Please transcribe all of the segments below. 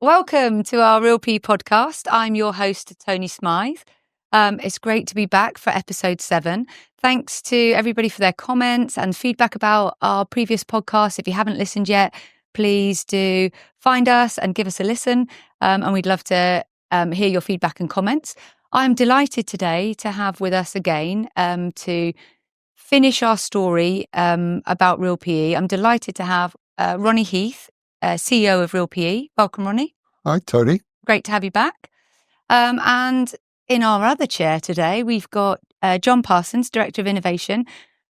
Welcome to our Real PE podcast. I'm your host, Toni Smyth. It's great to be back for episode 7. Thanks to everybody for their comments and feedback about our previous podcast. If you haven't listened yet, please do find us and give us a listen. And we'd love to hear your feedback and comments. I'm delighted today to have with us again to finish our story about Real PE. I'm delighted to have Ronnie Heath, CEO of Real PE. Welcome, Ronnie. Hi, Toni. Great to have you back. And in our other chair today, we've got John Parsons, Director of Innovation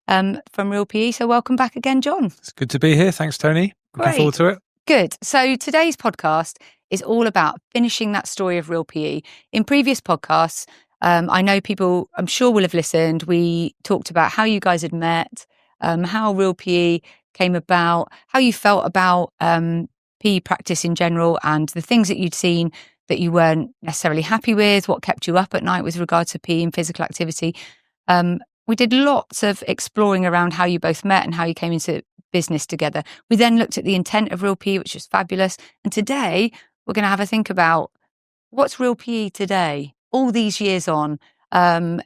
from Real PE. So welcome back again, John. It's good to be here. Thanks, Toni. Looking forward to it. Good. So today's podcast is all about finishing that story of Real PE. In previous podcasts, I know people, I'm sure, will have listened. We talked about how you guys had met, how Real PE came about, how you felt about PE practice in general, and the things that you'd seen that you weren't necessarily happy with, what kept you up at night with regard to PE and physical activity. We did lots of exploring around how you both met and how you came into business together. We then looked at the intent of Real PE, which was fabulous. And today we're going to have a think about what's Real PE today, all these years on, 10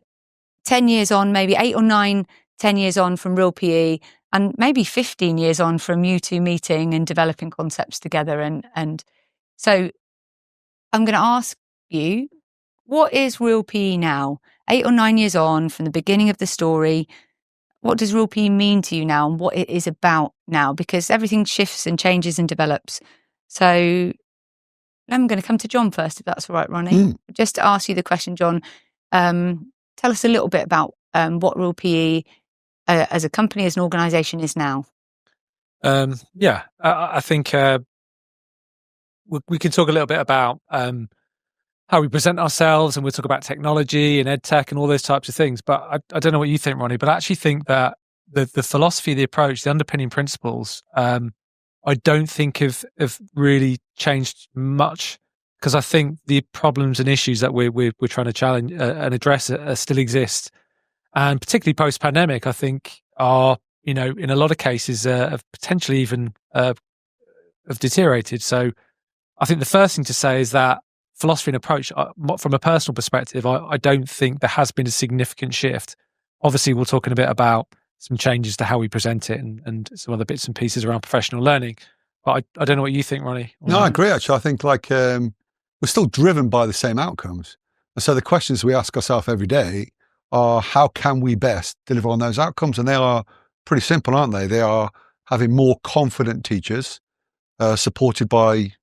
years on, maybe 8 or 9, 10 years on from Real PE, and maybe 15 years on from you two meeting and developing concepts together. And so I'm going to ask you, what is Real PE now? 8 or 9 years on from the beginning of the story, what does Real PE mean to you now and what it is about now? Because everything shifts and changes and develops. So I'm going to come to John first, if that's all right, Ronnie. Just to ask you the question, John, tell us a little bit about what Real PE as a company, as an organisation is now. I think we can talk a little bit about how we present ourselves, and we'll talk about technology and ed tech and all those types of things. But I don't know what you think, Ronnie, but I actually think that the philosophy, the approach, the underpinning principles, I don't think have really changed much, because I think the problems and issues that we're trying to challenge and address still exist. And particularly post-pandemic, I think are, in a lot of cases, have potentially even have deteriorated. So I think the first thing to say is that philosophy and approach, from a personal perspective, I don't think there has been a significant shift. Obviously, we're talking a bit about some changes to how we present it and some other bits and pieces around professional learning. But I don't know what you think, Ronnie. No, I agree, actually. I think we're still driven by the same outcomes. And so the questions we ask ourselves every day are, how can we best deliver on those outcomes? And they are pretty simple, aren't they? They are having more confident teachers, supported by,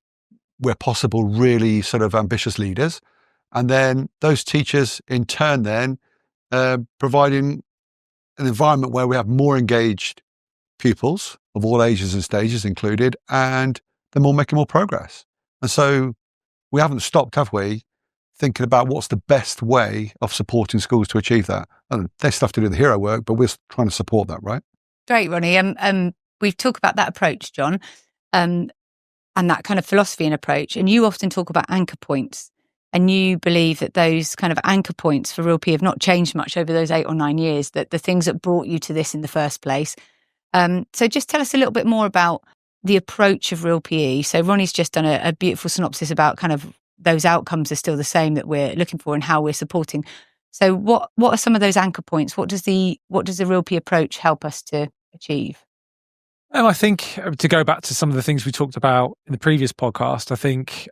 where possible, really sort of ambitious leaders. And then those teachers in turn then providing an environment where we have more engaged pupils of all ages and stages included, and they're making more progress. And so we haven't stopped, have we, thinking about what's the best way of supporting schools to achieve that. And there's stuff to do the hero work, but we're trying to support that, right? Great, Ronnie. We've talked about that approach, John, and that kind of philosophy and approach. And you often talk about anchor points, and you believe that those kind of anchor points for Real PE have not changed much over those 8 or 9 years, that the things that brought you to this in the first place. So just tell us a little bit more about the approach of Real PE. So Ronnie's just done a beautiful synopsis about kind of those outcomes are still the same that we're looking for and how we're supporting. So what are some of those anchor points? What does the Real PE approach help us to achieve? I think, to go back to some of the things we talked about in the previous podcast, I think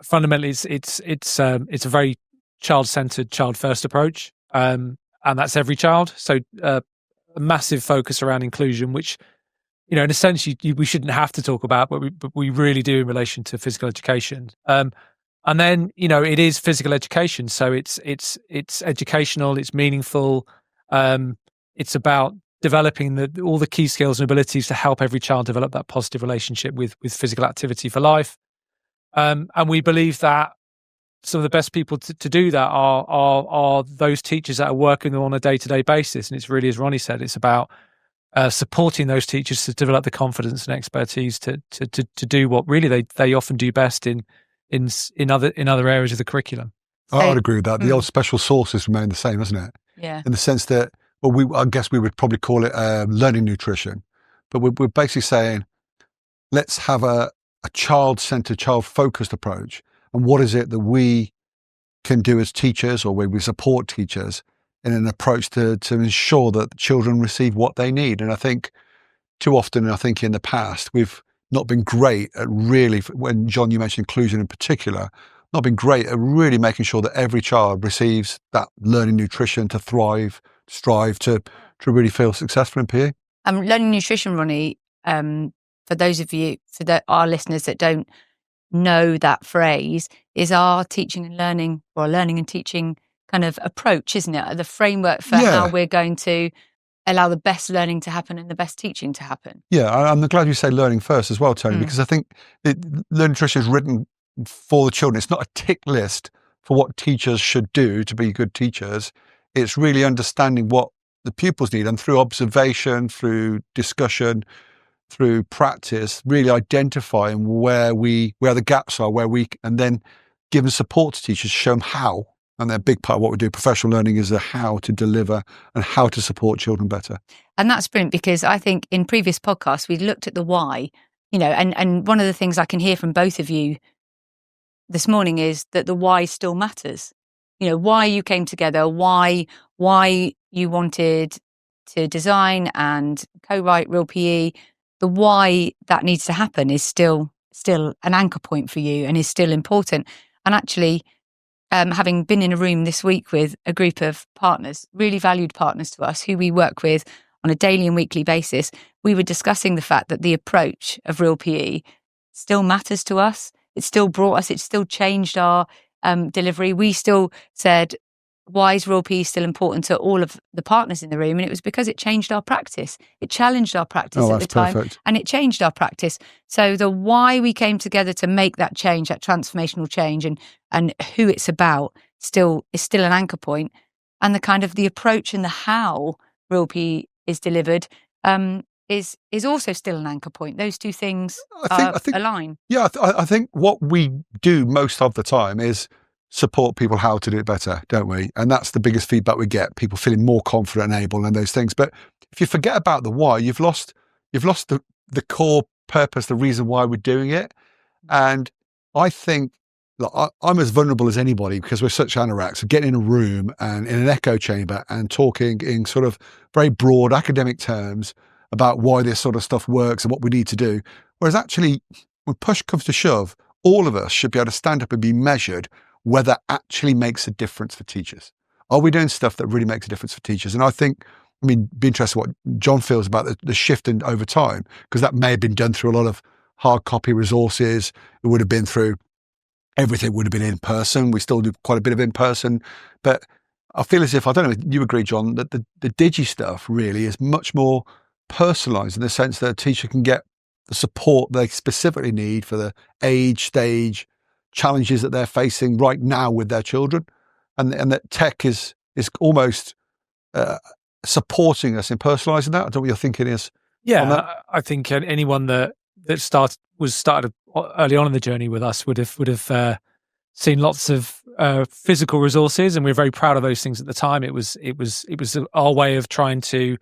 fundamentally it's a very child-centered, child-first approach, and that's every child. So a massive focus around inclusion, which, in a sense we shouldn't have to talk about, but we really do in relation to physical education. And then it is physical education, so it's educational, it's meaningful, it's about developing all the key skills and abilities to help every child develop that positive relationship with physical activity for life. And we believe that some of the best people to do that are those teachers that are working on a day-to-day basis. And it's really, as Ronnie said, it's about supporting those teachers to develop the confidence and expertise to do what really they often do best in other areas of the curriculum. I would agree with that. The old special sources remain the same, isn't it? Yeah. In the sense that, I guess we would probably call it learning nutrition, but we're basically saying, let's have a a child-centered, child-focused approach, and what is it that we can do as teachers, or where we support teachers in an approach to ensure that children receive what they need. And I think too often, I think in the past, we've not been great at really, when John, you mentioned inclusion in particular, not been great at really making sure that every child receives that learning nutrition to thrive, strive to really feel successful in PE. Learning nutrition, Ronnie, for those of you, our listeners that don't know that phrase, is our teaching and learning, or learning and teaching kind of approach, isn't it? The framework for how we're going to allow the best learning to happen and the best teaching to happen. Yeah, I'm glad you say learning first as well, Toni, because I think learning nutrition is written for the children. It's not a tick list for what teachers should do to be good teachers. It's really understanding what the pupils need, and through observation, through discussion, through practice, really identifying where the gaps are, and then giving support to teachers, show them how. And a big part of what we do, professional learning, is the how to deliver and how to support children better. And that's brilliant, because I think in previous podcasts, we looked at the why, and one of the things I can hear from both of you this morning is that the why still matters. Why you came together, why you wanted to design and co-write Real PE, the why that needs to happen is still an anchor point for you and is still important. And actually, having been in a room this week with a group of partners, really valued partners to us, who we work with on a daily and weekly basis, we were discussing the fact that the approach of Real PE still matters to us. It still changed our delivery. We still said, why is Real PE still important to all of the partners in the room? And it was because it changed our practice. It challenged our practice at the time. Perfect. And it changed our practice. So the why we came together to make that change, that transformational change, and who it's about is still an anchor point. And the kind of the approach and the how Real PE is delivered is also still an anchor point. Those two things I think align. Yeah, I think what we do most of the time is support people how to do it better, don't we? And that's the biggest feedback we get, people feeling more confident and able and those things. But if you forget about the why, you've lost the core purpose, the reason why we're doing it. And I think, look, I'm as vulnerable as anybody, because we're such anoraks, so getting in a room and in an echo chamber and talking in sort of very broad academic terms about why this sort of stuff works and what we need to do. Whereas actually, when push comes to shove, all of us should be able to stand up and be measured whether actually makes a difference for teachers. Are we doing stuff that really makes a difference for teachers? And I think, be interested what John feels about the shift over time, because that may have been done through a lot of hard copy resources. It would have been through everything would have been in person. We still do quite a bit of in person, but I feel as if, I don't know if you agree, John, that the digi stuff really is much more personalised in the sense that a teacher can get the support they specifically need for the age, stage, challenges that they're facing right now with their children, and that tech is almost supporting us in personalising that. I don't know what your thinking is. Yeah, I think anyone that started early on in the journey with us would have seen lots of physical resources, and we were very proud of those things at the time. It was our way of trying to,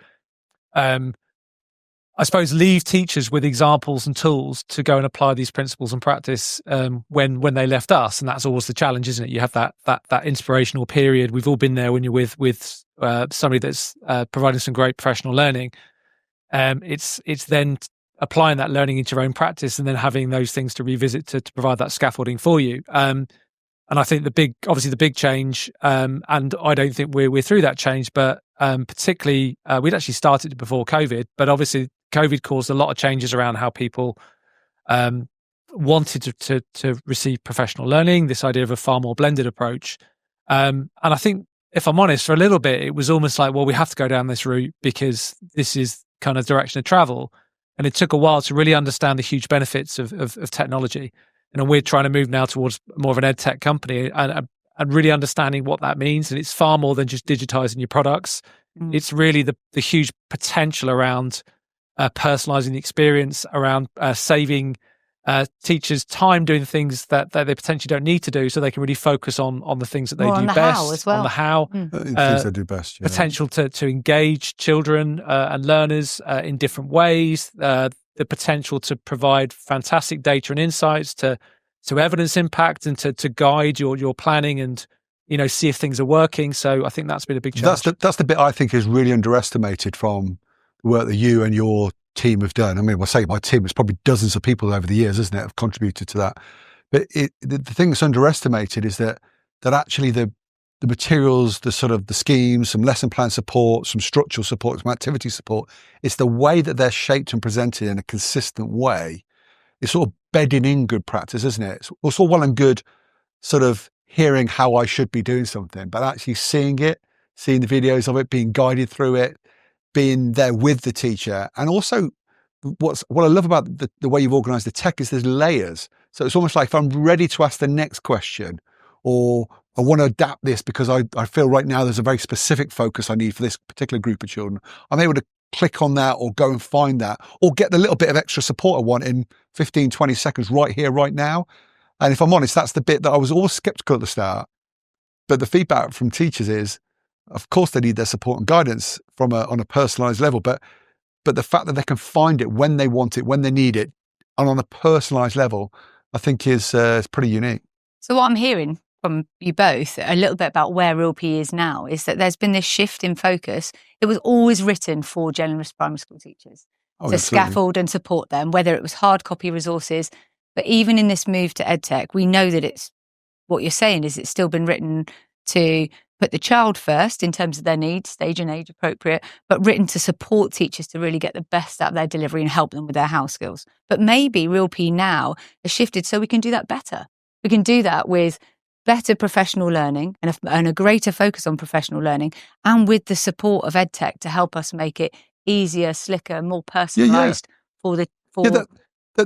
I suppose, leave teachers with examples and tools to go and apply these principles and practice when they left us. And that's always the challenge, isn't it? You have that inspirational period. We've all been there when you're with somebody that's providing some great professional learning. It's then applying that learning into your own practice, and then having those things to revisit to provide that scaffolding for you. And I think the big change, and I don't think we're through that change, but particularly we'd actually started before COVID, but obviously COVID caused a lot of changes around how people wanted to receive professional learning, this idea of a far more blended approach. And I think, if I'm honest, for a little bit, it was almost like, well, we have to go down this route because this is kind of direction of travel. And it took a while to really understand the huge benefits of technology. And we're trying to move now towards more of an ed tech company and really understanding what that means. And it's far more than just digitizing your products. It's really the huge potential around personalizing the experience, around saving teachers time doing things that they potentially don't need to do, so they can really focus on the things that they do best, on the how, things they do best. Yeah. Potential to engage children and learners in different ways. The the potential to provide fantastic data and insights, to evidence impact, and to guide your planning and, see if things are working. So I think that's been a big challenge. That's the bit I think is really underestimated from the work that you and your team have done. I mean, we'll say my team, it's probably dozens of people over the years, isn't it, have contributed to that. But the thing that's underestimated is that actually the materials, the sort of the schemes, some lesson plan support, some structural support, some activity support, it's the way that they're shaped and presented in a consistent way. It's sort of bedding in good practice, isn't it? It's all well and good sort of hearing how I should be doing something, but actually seeing it, seeing the videos of it, being guided through it, being there with the teacher. And also what I love about the way you've organized the tech is there's layers. So it's almost like if I'm ready to ask the next question, or I want to adapt this because I feel right now there's a very specific focus I need for this particular group of children, I'm able to click on that or go and find that, or get the little bit of extra support I want in 15, 20 seconds right here, right now. And if I'm honest, that's the bit that I was always skeptical at the start. But the feedback from teachers is, of course, they need their support and guidance on a personalised level. But the fact that they can find it when they want it, when they need it, and on a personalised level, I think is pretty unique. So what I'm hearing from you both, a little bit about where Real PE is now, is that there's been this shift in focus. It was always written for generalist primary school teachers to scaffold and support them, whether it was hard copy resources. But even in this move to EdTech, we know that it's, what you're saying is it's still been written to put the child first in terms of their needs, stage and age appropriate, but written to support teachers to really get the best out of their delivery and help them with their house skills. But maybe Real PE now has shifted so we can do that better. We can do that with better professional learning and a greater focus on professional learning, and with the support of EdTech to help us make it easier, slicker, more personalised for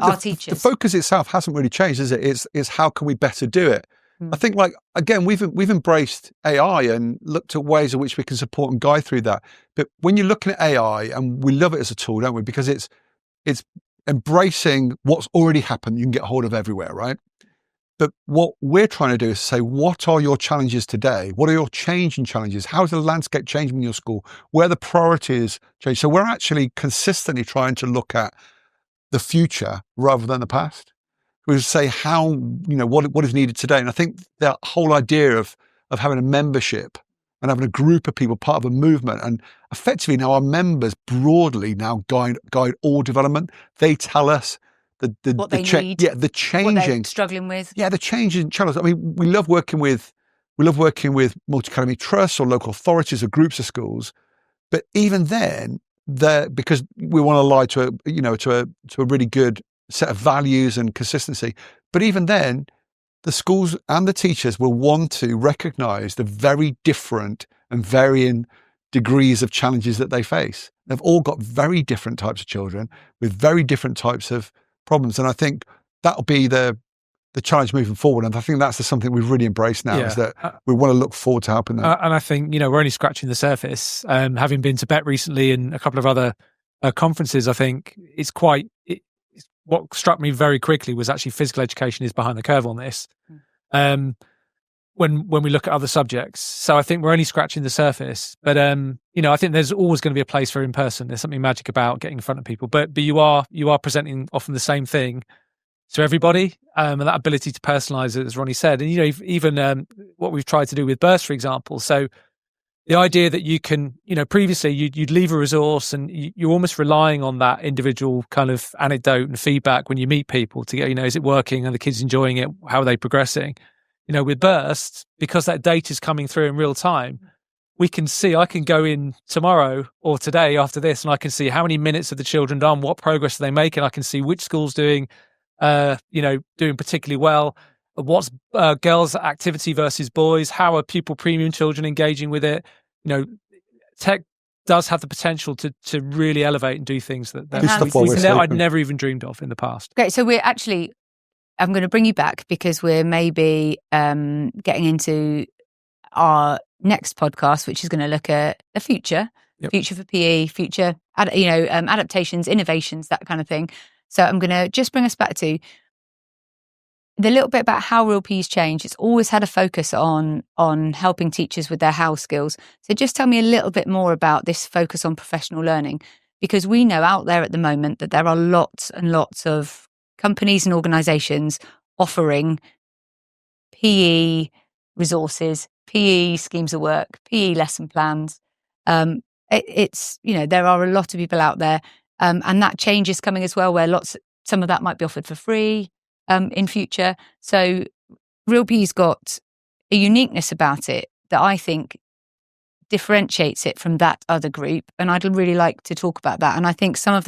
our teachers. The focus itself hasn't really changed, is it? It's how can we better do it? I think, like, again, we've embraced AI and looked at ways in which we can support and guide through that. But when you're looking at AI, and we love it as a tool, don't we? Because it's embracing what's already happened, you can get hold of everywhere, right? But what we're trying to do is say, what are your challenges today? What are your changing challenges? How is the landscape changing in your school? Where are the priorities change? So we're actually consistently trying to look at the future rather than the past. We say how, what is needed today. And I think that whole idea of having a membership and having a group of people part of a movement, and effectively now our members broadly now guide all development. They tell us what they need, the changing, what they're struggling with. Yeah, the changing challenges. I mean, we love working with multi-academy trusts or local authorities or groups of schools, but even then, because we want to lie to a really good set of values and consistency. But even then, the schools and the teachers will want to recognise the very different and varying degrees of challenges that they face. They've all got very different types of children with very different types of problems. And I think that'll be the challenge moving forward. And I think that's something we've really embraced now, is that we want to look forward to helping them. And I think, we're only scratching the surface. Having been to BET recently and a couple of other conferences, I think what struck me very quickly was actually physical education is behind the curve on this. When we look at other subjects. So I think we're only scratching the surface. But I think there's always going to be a place for in-person. There's something magic about getting in front of people. But you are presenting often the same thing to everybody, and that ability to personalize it, as Ronnie said. And even what we've tried to do with Burst, for example. So the idea that you can, previously you'd leave a resource and you're almost relying on that individual kind of anecdote and feedback when you meet people to get, is it working? Are the kids enjoying it? How are they progressing? With Burst, because that data is coming through in real time, we can see, I can go in tomorrow or today after this, and I can see how many minutes have the children done, what progress are they making. I can see which school's doing particularly well. What's girls' activity versus boys? How are pupil premium children engaging with it? Tech does have the potential to really elevate and do things that I'd never even dreamed of in the past. Okay, so I'm going to bring you back because we're maybe getting into our next podcast, which is going to look at the future, future for PE, future, adaptations, innovations, that kind of thing. So I'm going to just bring us back to the little bit about how Real PE's changed. It's always had a focus on helping teachers with their house skills. So just tell me a little bit more about this focus on professional learning. because we know out there at the moment that there are lots and lots of companies and organisations offering PE resources, PE schemes of work, PE lesson plans. It's, there are a lot of people out there, and that change is coming as well, where some of that might be offered for free in future. So Real PE's got a uniqueness about it that I think differentiates it from that other group. And I'd really like to talk about that. And I think lots of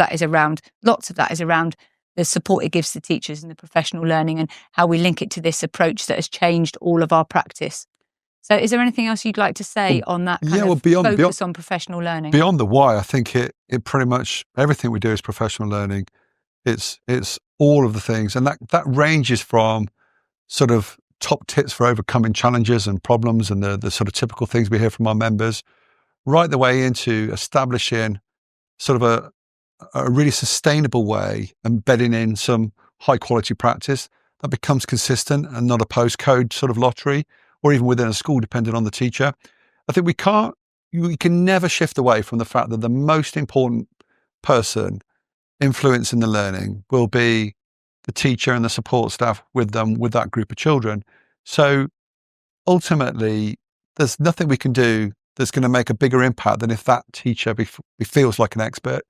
that is around the support it gives the teachers and the professional learning, and how we link it to this approach that has changed all of our practice. So is there anything else you'd like to say on that focus on professional learning? Beyond the why, I think it pretty much everything we do is professional learning. It's all of the things. And that ranges from sort of top tips for overcoming challenges and problems and the sort of typical things we hear from our members, right the way into establishing sort of a really sustainable way, embedding in some high quality practice that becomes consistent and not a postcode sort of lottery, or even within a school, depending on the teacher. I think we can never shift away from the fact that the most important person influencing the learning will be the teacher and the support staff with them, with that group of children. So ultimately, there's nothing we can do that's going to make a bigger impact than if that teacher feels like an expert,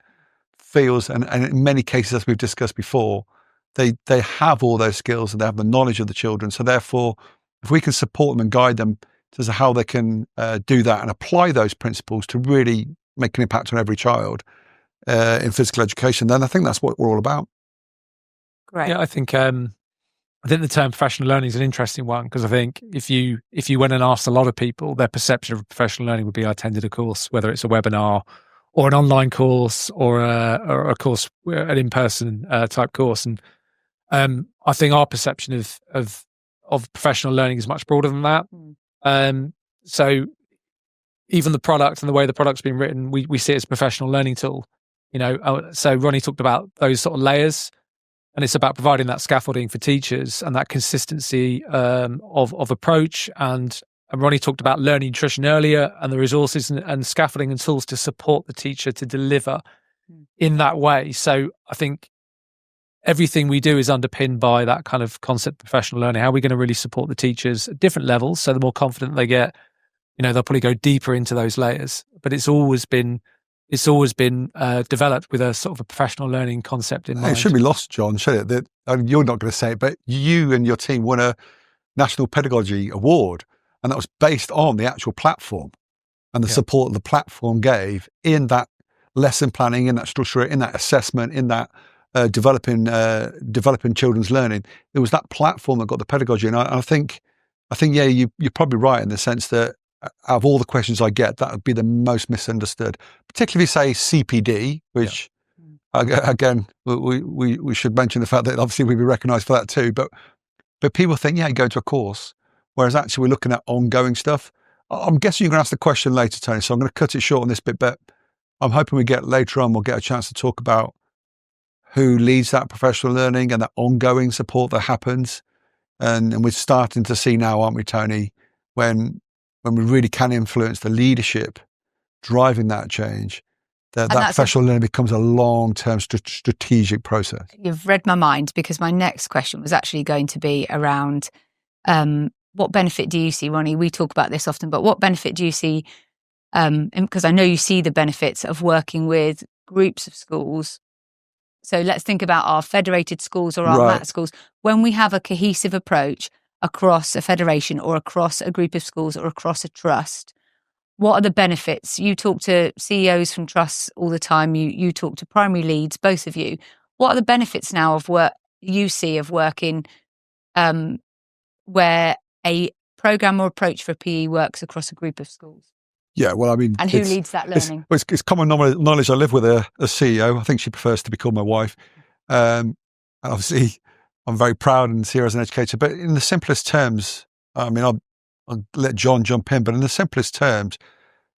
and in many cases, as we've discussed before, they have all those skills and they have the knowledge of the children. So therefore, if we can support them and guide them as to how they can do that and apply those principles to really make an impact on every child in physical education, then I think that's what we're all about. Great. Yeah, I think the term professional learning is an interesting one, because I think if you went and asked a lot of people, their perception of professional learning would be, I attended a course, whether it's a webinar or an online course or a course, an in-person type course. And I think our perception of professional learning is much broader than that. So even the product and the way the product's been written, we see it as a professional learning tool. So Ronnie talked about those sort of layers. And it's about providing that scaffolding for teachers and that consistency of approach. And Ronnie talked about learning nutrition earlier, and the resources and scaffolding and tools to support the teacher to deliver in that way. So I think everything we do is underpinned by that kind of concept of professional learning. How are we going to really support the teachers at different levels? So the more confident they get, they'll probably go deeper into those layers. But it's always been developed with a sort of a professional learning concept in mind. It should be lost, John, should it? You're not going to say it, but you and your team won a National Pedagogy Award, and that was based on the actual platform and the support the platform gave in that lesson planning, in that structure, in that assessment, in that developing children's learning. It was that platform that got the pedagogy. And I think, yeah, you're probably right in the sense that out of all the questions I get, that would be the most misunderstood, particularly if you say CPD, which again, we should mention the fact that obviously we'd be recognised for that too. But people think, yeah, you go to a course, whereas actually we're looking at ongoing stuff. I'm guessing you're going to ask the question later, Tony, so I'm going to cut it short on this bit, but I'm hoping we'll get a chance to talk about who leads that professional learning and that ongoing support that happens. And we're starting to see now, aren't we, Tony, when we really can influence the leadership driving that change, that professional learning becomes a long-term strategic process. You've read my mind, because my next question was actually going to be around what benefit do you see, Ronnie? We talk about this often, but what benefit do you see, because I know you see the benefits of working with groups of schools. So let's think about our federated schools or our MAT schools. When we have a cohesive approach across a federation or across a group of schools or across a trust, what are the benefits? You talk to CEOs from trusts all the time. You talk to primary leads, both of you. What are the benefits now of work you see of working where a program or approach for PE works across a group of schools? Yeah, well, I mean... And who leads that learning? It's common knowledge. I live with a CEO. I think she prefers to be called my wife. And obviously, I'm very proud and see her as an educator. But in the simplest terms, I mean, I'll let John jump in, but in the simplest terms,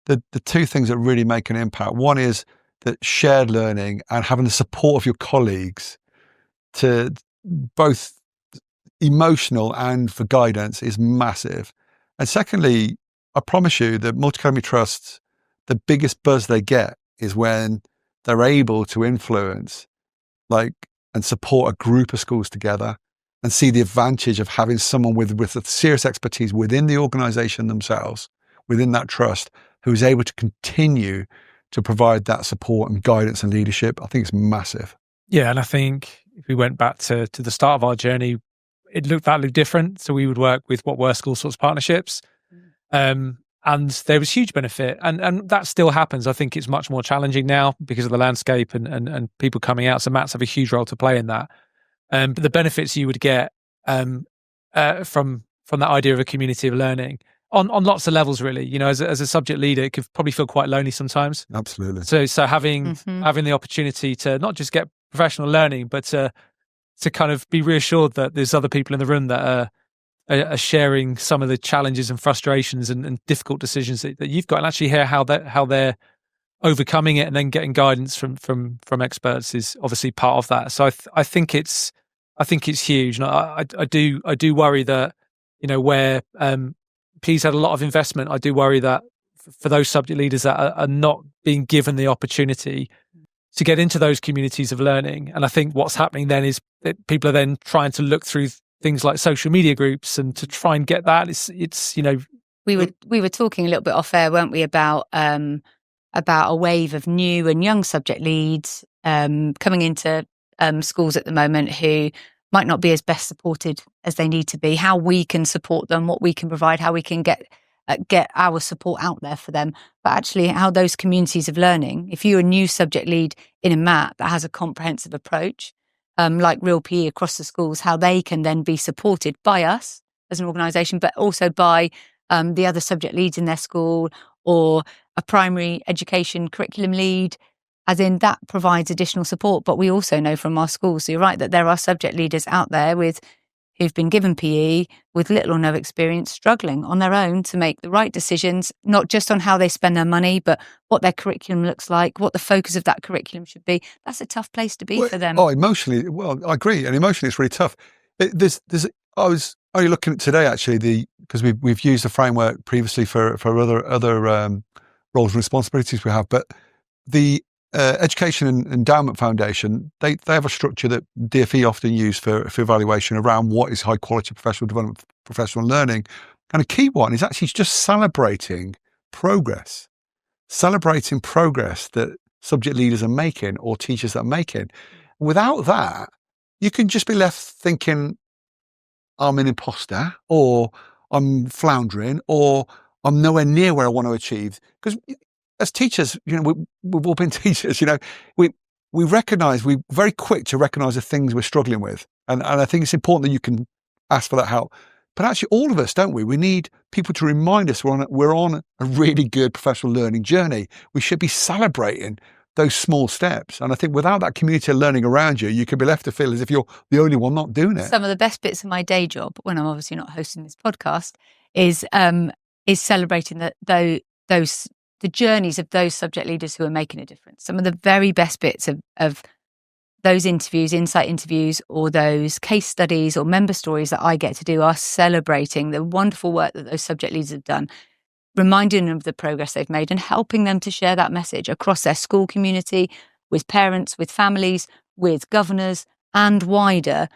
the two things that really make an impact, one is that shared learning and having the support of your colleagues to both emotional and for guidance is massive. And secondly, I promise you that multi-academy trusts, the biggest buzz they get is when they're able to influence and support a group of schools together and see the advantage of having someone with a serious expertise within the organization themselves, within that trust, who is able to continue to provide that support and guidance and leadership. I think it's massive. Yeah, and I think if we went back to the start of our journey, it looked different. So we would work with what were school sorts partnerships. And there was huge benefit, and that still happens. I think it's much more challenging now because of the landscape and people coming out. So MATs have a huge role to play in that. But the benefits you would get from that idea of a community of learning on lots of levels, really. You know, as a subject leader, it could probably feel quite lonely sometimes. Absolutely. So having the opportunity to not just get professional learning, but to kind of be reassured that there's other people in the room that are sharing some of the challenges and frustrations and difficult decisions that you've got, and actually hear how they're overcoming it, and then getting guidance from experts is obviously part of that. So I think it's huge, and I do worry that, you know, where PE's had a lot of investment, I do worry that for those subject leaders that are not being given the opportunity to get into those communities of learning. And I think what's happening then is that people are then trying to look through things like social media groups and to try and get that. It's you know, we were talking a little bit off air, weren't we, about a wave of new and young subject leads coming into schools at the moment who might not be as best supported as they need to be, how we can support them, what we can provide, how we can get our support out there for them. But actually how those communities of learning, if you're a new subject lead in a MAT that has a comprehensive approach, like Real PE across the schools, how they can then be supported by us as an organisation, but also by the other subject leads in their school, or a primary education curriculum lead, as in that provides additional support. But we also know from our schools, so you're right, that there are subject leaders out there who've been given PE with little or no experience, struggling on their own to make the right decisions, not just on how they spend their money, but what their curriculum looks like, what the focus of that curriculum should be. That's a tough place to be for them. Oh, emotionally, well, I agree. And emotionally, it's really tough. I was only looking at today, actually, because we've used the framework previously for other roles and responsibilities we have, but the Education and Endowment Foundation, they have a structure that DfE often use for evaluation around what is high quality professional development, professional learning. And a key one is actually just celebrating progress that subject leaders are making or teachers are making. Without that, you can just be left thinking, I'm an imposter, or I'm floundering, or I'm nowhere near where I want to achieve. Because as teachers, you know, we've all been teachers, you know, we're very quick to recognize the things we're struggling with. And I think it's important that you can ask for that help. But actually all of us, don't we? We need people to remind us we're on a really good professional learning journey. We should be celebrating those small steps. And I think without that community of learning around you, you could be left to feel as if you're the only one not doing it. Some of the best bits of my day job, when I'm obviously not hosting this podcast, is celebrating the journeys of those subject leaders who are making a difference. Some of the very best bits of those interviews, insight interviews, or those case studies or member stories that I get to do are celebrating the wonderful work that those subject leaders have done, reminding them of the progress they've made and helping them to share that message across their school community, with parents, with families, with governors, and wider.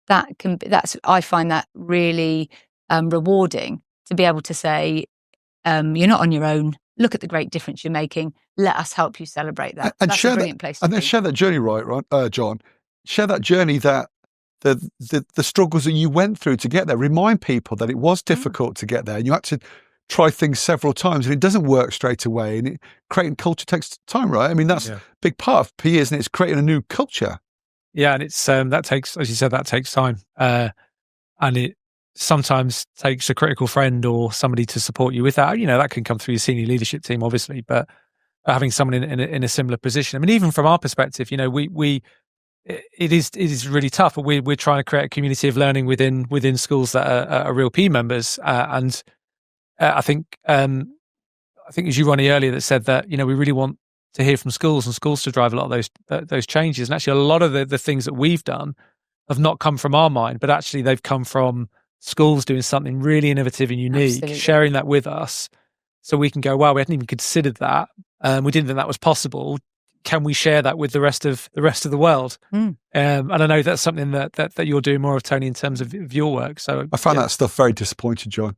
I find that really rewarding to be able to say, you're not on your own. Look at the great difference you're making. Let us help you celebrate that. And that's share a brilliant place to and be. then share that journey, right, John? Share that journey, that the struggles that you went through to get there. Remind people that it was difficult to get there. And you had to try things several times, and it doesn't work straight away. And creating culture takes time, right? I mean, that's a big part of PE, isn't it? It's creating a new culture. Yeah, and it's that takes, as you said, that takes time, and it sometimes takes a critical friend or somebody to support you with that. You know, that can come through your senior leadership team, obviously, but having someone in a similar position. I mean, even from our perspective, you know, it is really tough, but we're trying to create a community of learning within schools that are real PE members, and I think it was you, Ronnie, earlier that said that, you know, we really want to hear from schools and schools to drive a lot of those changes. And actually, a lot of the things that we've done have not come from our mind, but actually they've come from schools doing something really innovative and unique, Absolutely. sharing that with us, so we can go, wow, we hadn't even considered that. We didn't think that was possible. can we share that with the rest of the world? And I know that's something that you're doing more of, Tony, in terms of your work. So I found that stuff very disappointing, John.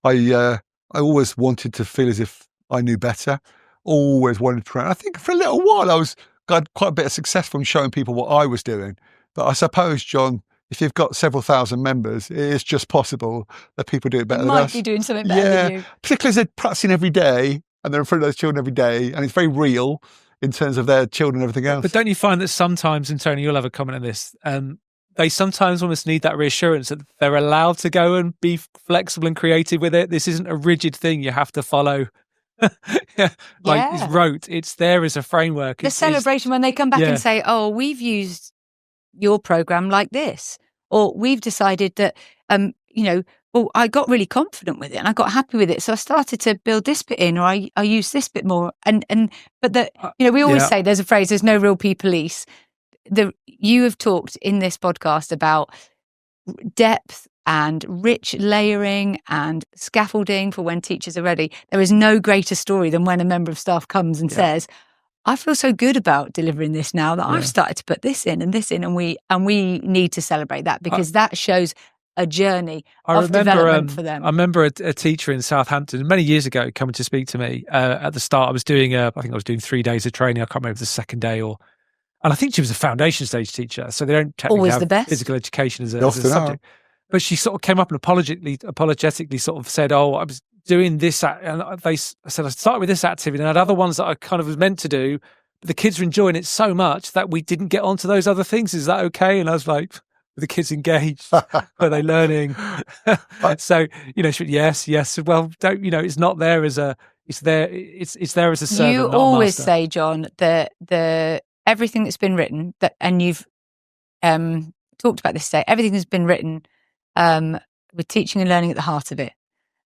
I always wanted to feel as if I knew better. Always wanted to. I think for a little while I got quite a bit of success from showing people what I was doing. But I suppose, John, if you've got several thousand members, it is just possible that people do it better than us. Might be doing something better than you. Particularly as they're practicing every day and they're in front of those children every day, and it's very real in terms of their children and everything else. But don't you find that sometimes, and Tony, you'll have a comment on this, they sometimes almost need that reassurance that they're allowed to go and be flexible and creative with it? This isn't a rigid thing you have to follow. It's rote. It's there as a framework. The celebration when they come back and say, "Oh, we've used your program like this," or "We've decided that, well, I got really confident with it and I got happy with it, so I started to build this bit in, or I used this bit more." But we always say there's a phrase: "There's no real police." You have talked in this podcast about depth and rich layering and scaffolding for when teachers are ready. There is no greater story than when a member of staff comes and says, "I feel so good about delivering this now that I've started to put this in and this in," and we need to celebrate that, because that shows a journey of development for them. I remember a teacher in Southampton many years ago coming to speak to me. At the start, I was doing 3 days of training. I can't remember the second day and I think she was a foundation stage teacher, so they don't technically have physical education as a subject. But she sort of came up and apologetically sort of said, "Oh, I was doing this," and I said I started with this activity and I had other ones that I kind of was meant to do, but the kids were enjoying it so much that we didn't get onto those other things. Is that okay? And I was like, "Are the kids engaged? Are they learning?" So she went, yes. Well, don't it's not there as a it's there as a servant. You not always a master. say, John, the everything that's been written and you've talked about this today. Everything has been written with teaching and learning at the heart of it,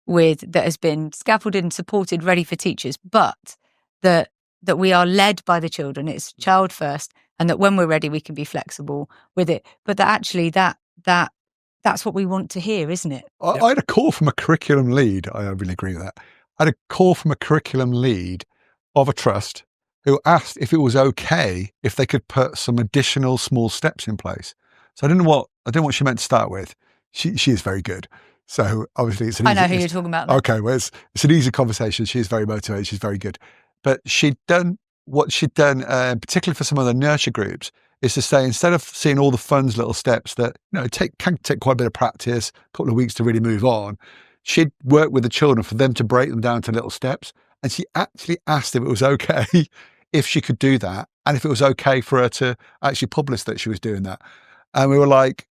that has been scaffolded and supported, ready for teachers, but that we are led by the children. It's child first, and that when we're ready, we can be flexible with it. But that actually that's what we want to hear, isn't it? I had a call from a curriculum lead. I really agree with that. I had a call from a curriculum lead of a trust who asked if it was okay if they could put some additional small steps in place. So I didn't know what she meant to start with. She is very good. So obviously it's I know who you're talking about. Okay, well it's an easy conversation. She's very motivated. She's very good. But what she'd done, particularly for some of the nurture groups, is to say, instead of seeing all the fun little steps that can take quite a bit of practice, a couple of weeks to really move on, she'd work with the children for them to break them down to little steps. And she actually asked if it was okay if she could do that, and if it was okay for her to actually publish that she was doing that. And we were like,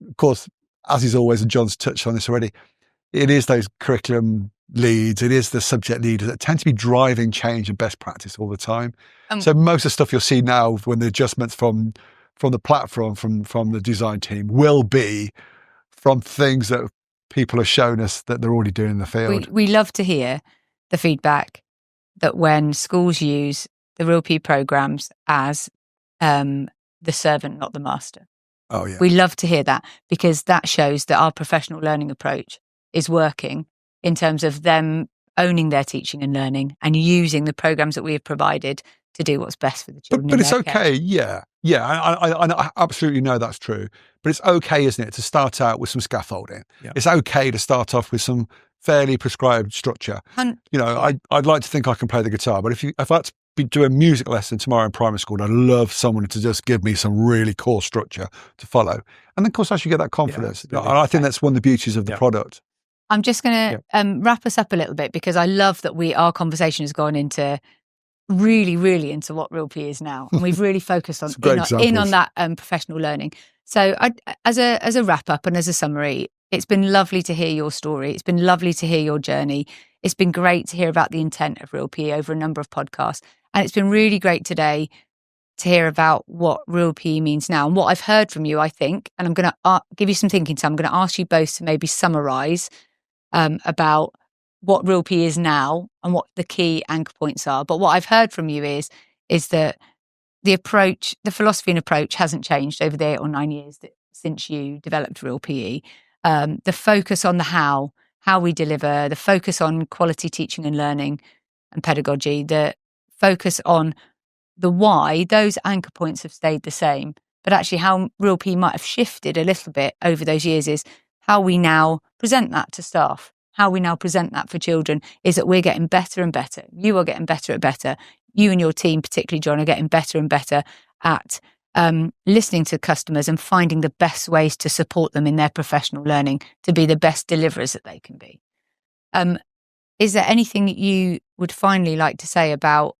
of course, as is always, and John's touched on this already, it is those curriculum leads, it is the subject leaders that tend to be driving change and best practice all the time. So most of the stuff you'll see now when the adjustments from the platform, from the design team, will be from things that people have shown us that they're already doing in the field. We love to hear the feedback that when schools use the Real PE programs as the servant, not the master. Oh yeah. We love to hear that, because that shows that our professional learning approach is working in terms of them owning their teaching and learning and using the programs that we have provided to do what's best for the children. But it's okay, yeah. I absolutely know that's true. But it's okay, isn't it, to start out with some scaffolding? Yeah. It's okay to start off with some fairly prescribed structure. I'd like to think I can play the guitar, but if I had to do a music lesson tomorrow in primary school, I'd love someone to just give me some really core structure to follow. And then, of course, I should get that confidence. And I think that's one of the beauties of the product. I'm just going to wrap us up a little bit, because I love that our conversation has gone into really, really into what Real PE is now, and we've really focused on on that professional learning. So, as a wrap up and as a summary, it's been lovely to hear your story. It's been lovely to hear your journey. It's been great to hear about the intent of Real PE over a number of podcasts, and it's been really great today to hear about what Real PE means now and what I've heard from you. I think, and I'm going to give you some thinking. So I'm going to ask you both to maybe summarise about what Real PE is now and what the key anchor points are. But what I've heard from you is that the approach, the philosophy and approach hasn't changed over the 8 or 9 years since you developed Real PE. The focus on the how we deliver, the focus on quality teaching and learning and pedagogy, the focus on the why, those anchor points have stayed the same. But actually how Real PE might have shifted a little bit over those years is how we now present that to staff, how we now present that for children, is that we're getting better and better. You are getting better and better. You and your team, particularly John, are getting better and better at listening to customers and finding the best ways to support them in their professional learning to be the best deliverers that they can be. Is there anything that you would finally like to say about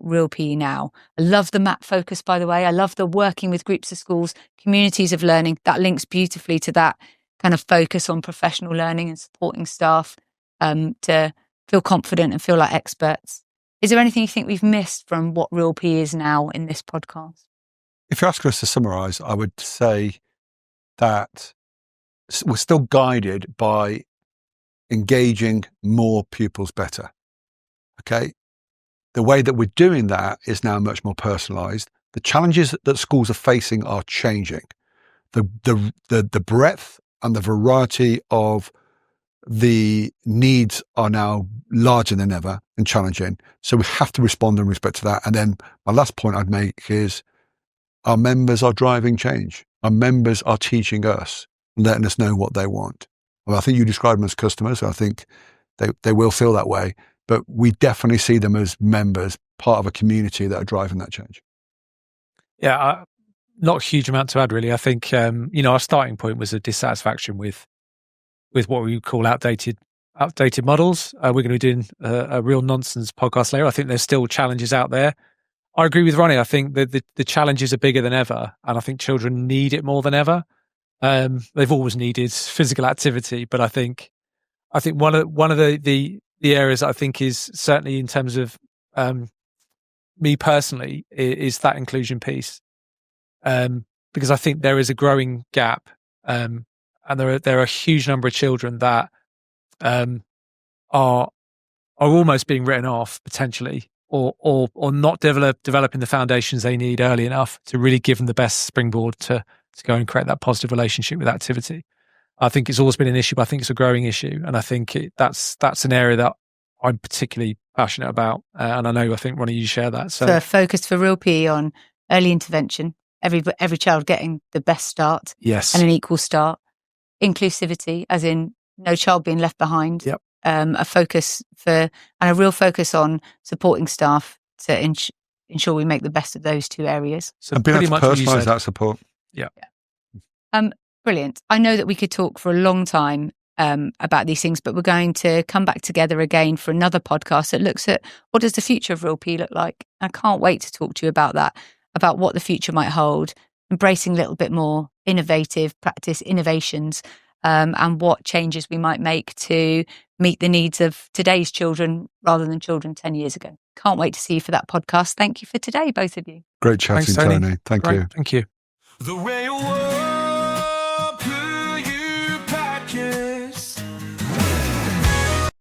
Real PE now? I love the map focus, by the way. I love the working with groups of schools, communities of learning. That links beautifully to that kind of focus on professional learning and supporting staff to feel confident and feel like experts. Is there anything you think we've missed from what Real PE is now in this podcast? If you're asking us to summarise, I would say that we're still guided by engaging more pupils better. Okay? The way that we're doing that is now much more personalised. The challenges that schools are facing are changing. The breadth and the variety of the needs are now larger than ever and challenging. So we have to respond in respect to that. And then my last point I'd make is our members are driving change. Our members are teaching us, letting us know what they want. Well, I think you describe them as customers. I think they will feel that way. But we definitely see them as members, part of a community that are driving that change. Yeah, not a huge amount to add, really. I think, our starting point was a dissatisfaction with what we call outdated models. We're going to be doing a real nonsense podcast later. I think there's still challenges out there. I agree with Ronnie. I think that the challenges are bigger than ever, and I think children need it more than ever. They've always needed physical activity, but I think one of the areas I think is certainly in terms of me personally is that inclusion piece, because I think there is a growing gap, and there are a huge number of children that are almost being written off potentially, or not developing the foundations they need early enough to really give them the best springboard to go and create that positive relationship with activity. I think it's always been an issue, but I think it's a growing issue, and I think that's an area that I'm particularly passionate about, and I think Ronnie, you share that. So focused for Real PE on early intervention, every child getting the best start, yes, and an equal start. Inclusivity, as in no child being left behind. Yep. A focus and a real focus on supporting staff to ensure we make the best of those two areas. So and being able to personalise that support. Yeah. Brilliant. I know that we could talk for a long time about these things, but we're going to come back together again for another podcast that looks at what does the future of Real PE look like. I can't wait to talk to you about that, about what the future might hold, embracing a little bit more innovative practice, innovations, and what changes we might make to meet the needs of today's children rather than children 10 years ago. Can't wait to see you for that podcast. Thank you for today, both of you. Great chatting, Toni. Thank you. Thank you. The way